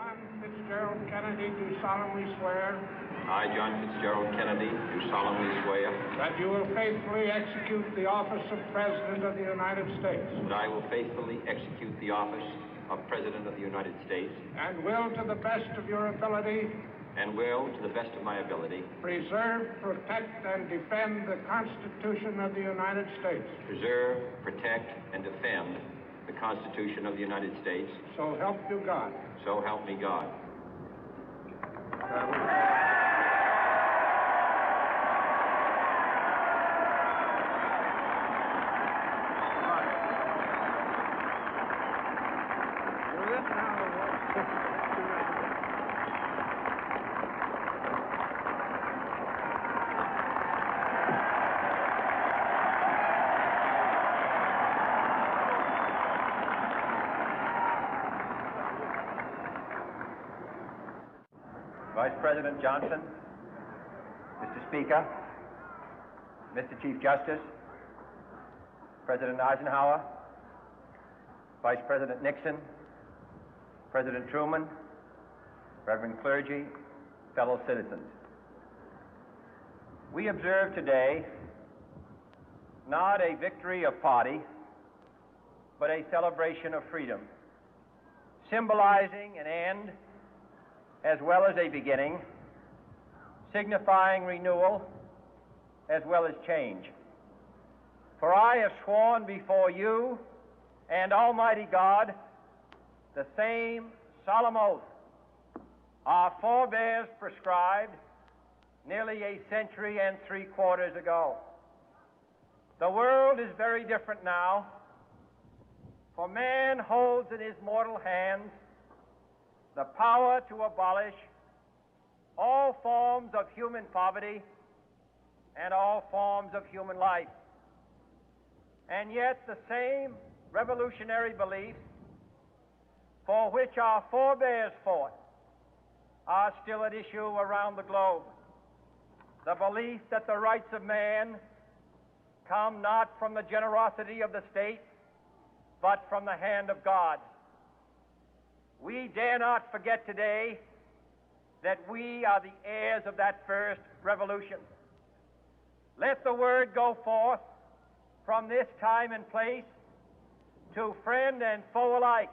John Fitzgerald Kennedy, do solemnly swear. I, John Fitzgerald Kennedy, do solemnly swear. That you will faithfully execute the office of President of the United States. That I will faithfully execute the office of President of the United States. And will, to the best of your ability. And will, to the best of my ability. Preserve, protect, and defend the Constitution of the United States. Preserve, protect, and defend the Constitution of the United States. So help you God. So help me God. Vice President Johnson, Mr. Speaker, Mr. Chief Justice, President Eisenhower, Vice President Nixon, President Truman, Reverend clergy, fellow citizens. We observe today not a victory of party, but a celebration of freedom, symbolizing an end as well as a beginning, signifying renewal as well as change. For I have sworn before you and Almighty God the same solemn oath our forebears prescribed nearly a century and 3/4 ago. The world is very different now, for man holds in his mortal hands the power to abolish all forms of human poverty and all forms of human life. And yet the same revolutionary beliefs for which our forebears fought are still at issue around the globe. The belief that the rights of man come not from the generosity of the state, but from the hand of God. We dare not forget today that we are the heirs of that first revolution. Let the word go forth from this time and place to friend and foe alike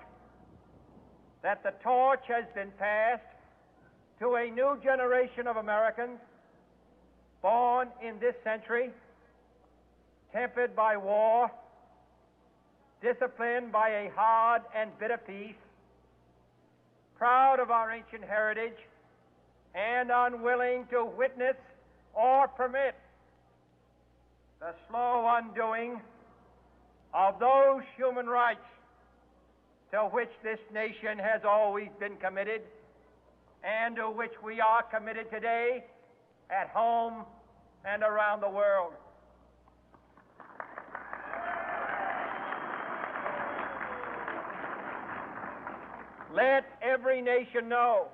that the torch has been passed to a new generation of Americans born in this century, tempered by war, disciplined by a hard and bitter peace, proud of our ancient heritage, and unwilling to witness or permit the slow undoing of those human rights to which this nation has always been committed and to which we are committed today at home and around the world. Let every nation know,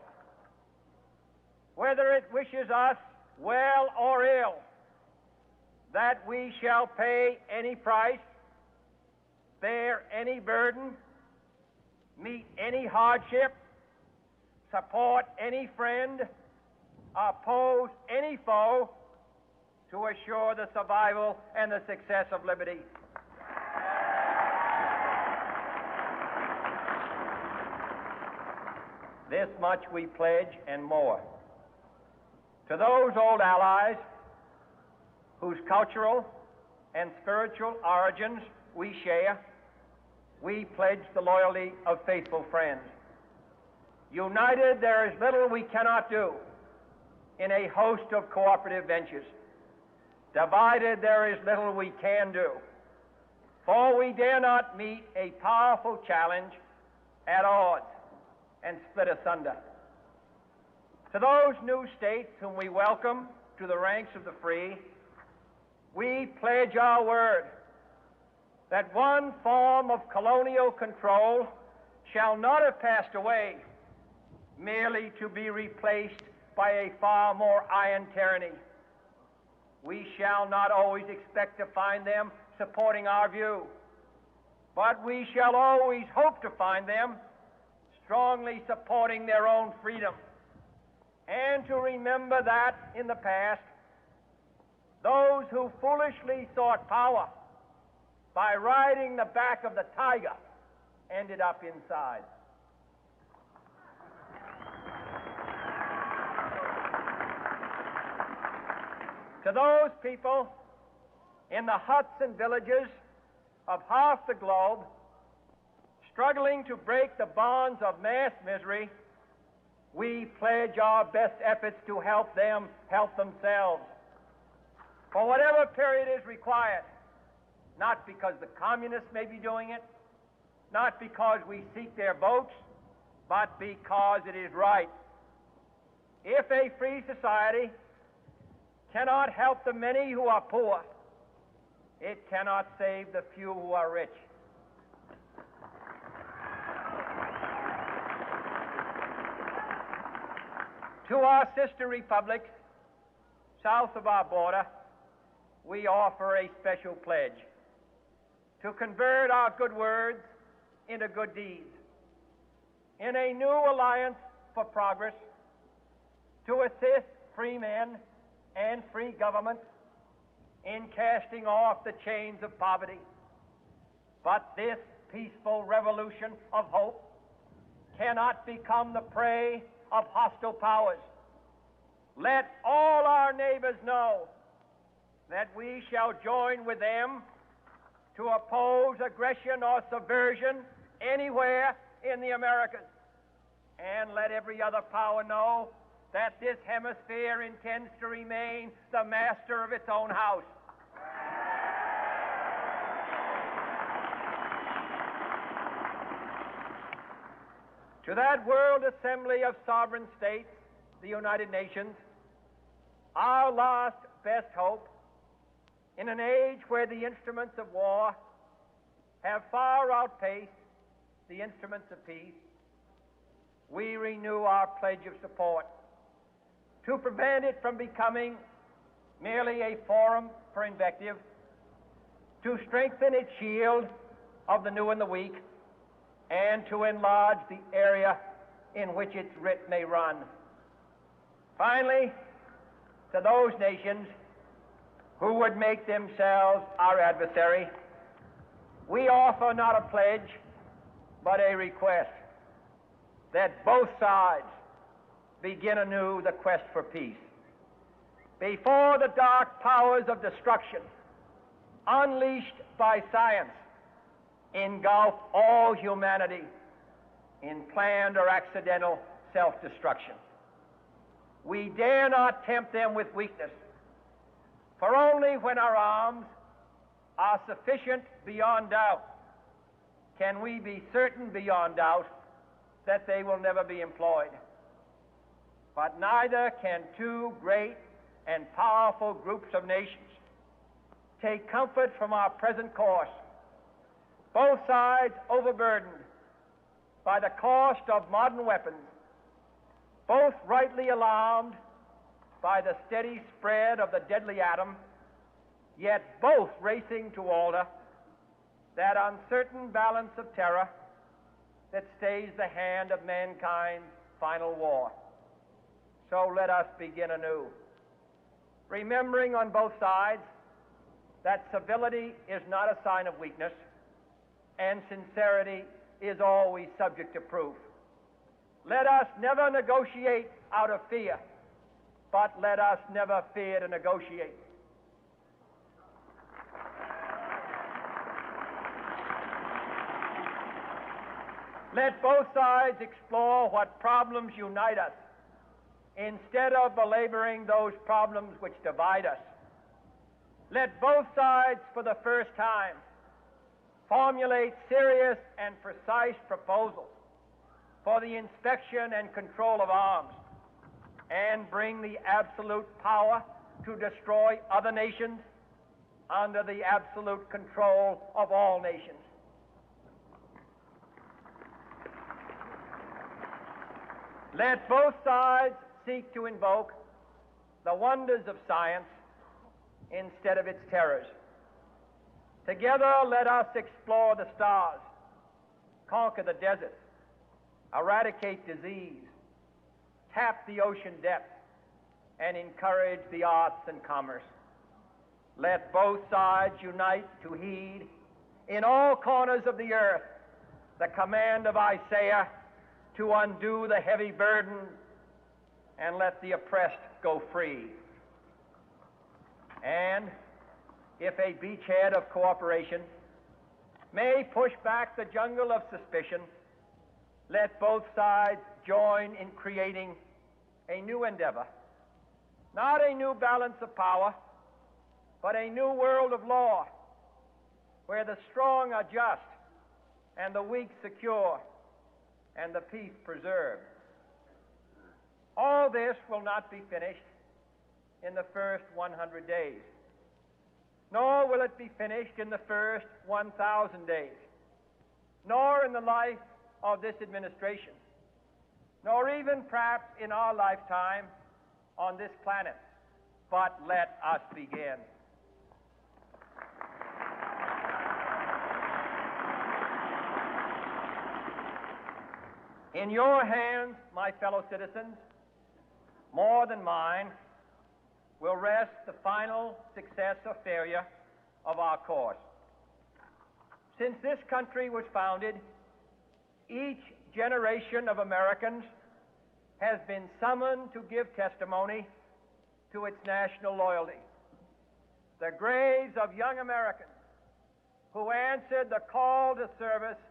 whether it wishes us well or ill, that we shall pay any price, bear any burden, meet any hardship, support any friend, oppose any foe to assure the survival and the success of liberty. This much we pledge and more. To those old allies whose cultural and spiritual origins we share, we pledge the loyalty of faithful friends. United, there is little we cannot do in a host of cooperative ventures. Divided, there is little we can do, for we dare not meet a powerful challenge at odds and split asunder. To those new states whom we welcome to the ranks of the free, we pledge our word that one form of colonial control shall not have passed away merely to be replaced by a far more iron tyranny. We shall not always expect to find them supporting our view, but we shall always hope to find them strongly supporting their own freedom, and to remember that in the past, those who foolishly sought power by riding the back of the tiger ended up inside. To those people in the huts and villages of half the globe struggling to break the bonds of mass misery, we pledge our best efforts to help them help themselves for whatever period is required, not because the communists may be doing it, not because we seek their votes, but because it is right. If a free society cannot help the many who are poor, it cannot save the few who are rich. To our sister republics south of our border, we offer a special pledge to convert our good words into good deeds, in a new alliance for progress, to assist free men and free governments in casting off the chains of poverty. But this peaceful revolution of hope cannot become the prey of hostile powers. Let all our neighbors know that we shall join with them to oppose aggression or subversion anywhere in the Americas. And let every other power know that this hemisphere intends to remain the master of its own house. To that World Assembly of Sovereign States, the United Nations, our last best hope, in an age where the instruments of war have far outpaced the instruments of peace, we renew our pledge of support to prevent it from becoming merely a forum for invective, to strengthen its shield of the new and the weak, and to enlarge the area in which its writ may run. Finally, to those nations who would make themselves our adversary, we offer not a pledge, but a request that both sides begin anew the quest for peace. Before the dark powers of destruction, unleashed by science, engulf all humanity in planned or accidental self-destruction. We dare not tempt them with weakness, for only when our arms are sufficient beyond doubt can we be certain beyond doubt that they will never be employed. But neither can two great and powerful groups of nations take comfort from our present course, both sides overburdened by the cost of modern weapons, both rightly alarmed by the steady spread of the deadly atom, yet both racing to alter that uncertain balance of terror that stays the hand of mankind's final war. So let us begin anew, remembering on both sides that civility is not a sign of weakness, and sincerity is always subject to proof. Let us never negotiate out of fear, but let us never fear to negotiate. Let both sides explore what problems unite us, instead of belaboring those problems which divide us. Let both sides, for the first time, formulate serious and precise proposals for the inspection and control of arms, and bring the absolute power to destroy other nations under the absolute control of all nations. Let both sides seek to invoke the wonders of science instead of its terrors. Together, let us explore the stars, conquer the deserts, eradicate disease, tap the ocean depths, and encourage the arts and commerce. Let both sides unite to heed in all corners of the earth the command of Isaiah to undo the heavy burden and let the oppressed go free. And if a beachhead of cooperation may push back the jungle of suspicion, let both sides join in creating a new endeavor, not a new balance of power, but a new world of law, where the strong are just and the weak secure and the peace preserved. All this will not be finished in the first 100 days, nor will it be finished in the first 1,000 days, nor in the life of this administration, nor even perhaps in our lifetime on this planet. But let us begin. In your hands, my fellow citizens, more than mine, will rest the final success or failure of our course. Since this country was founded, each generation of Americans has been summoned to give testimony to its national loyalty. The graves of young Americans who answered the call to service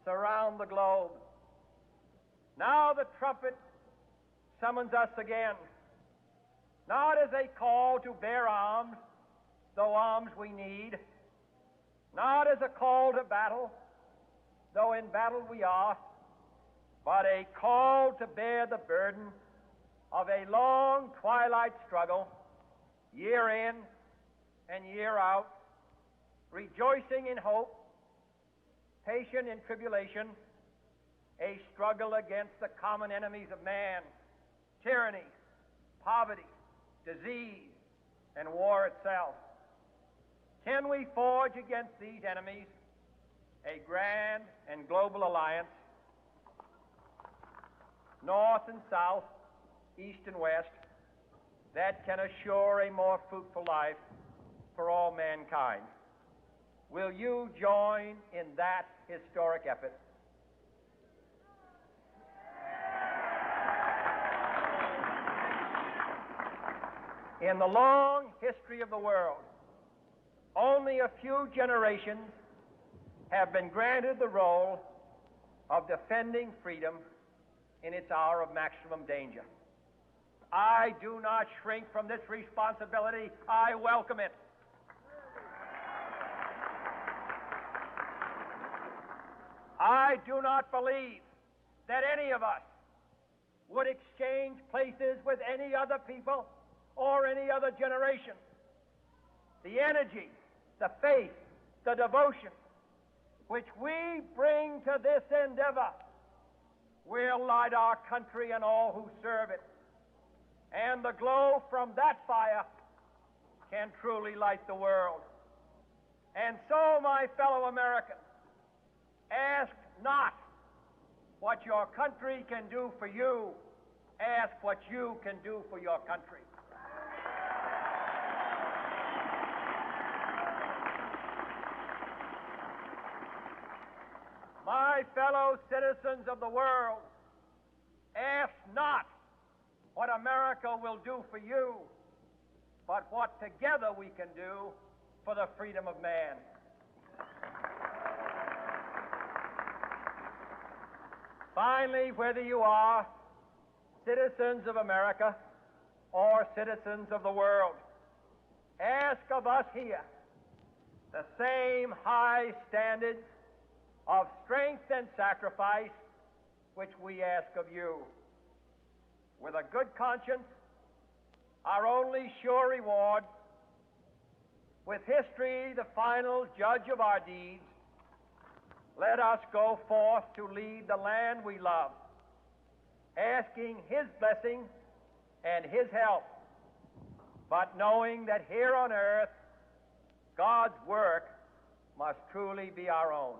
surround the globe. Now the trumpet summons us again, not as a call to bear arms, though arms we need, not as a call to battle, though in battle we are, but a call to bear the burden of a long twilight struggle, year in and year out, rejoicing in hope, patient in tribulation, a struggle against the common enemies of man, tyranny, poverty, disease, and war itself. Can we forge against these enemies a grand and global alliance, north and south, east and west, that can assure a more fruitful life for all mankind? Will you join in that historic effort? In the long history of the world, only a few generations have been granted the role of defending freedom in its hour of maximum danger. I do not shrink from this responsibility. I welcome it. I do not believe that any of us would exchange places with any other people or any other generation. The energy, the faith, the devotion which we bring to this endeavor will light our country and all who serve it. And the glow from that fire can truly light the world. And so, my fellow Americans, ask not what your country can do for you, ask what you can do for your country. My fellow citizens of the world, ask not what America will do for you, but what together we can do for the freedom of man. Finally, whether you are citizens of America or citizens of the world, ask of us here the same high standards of strength and sacrifice which we ask of you. With a good conscience, our only sure reward, with history the final judge of our deeds, let us go forth to lead the land we love, asking His blessing and His help, but knowing that here on earth, God's work must truly be our own.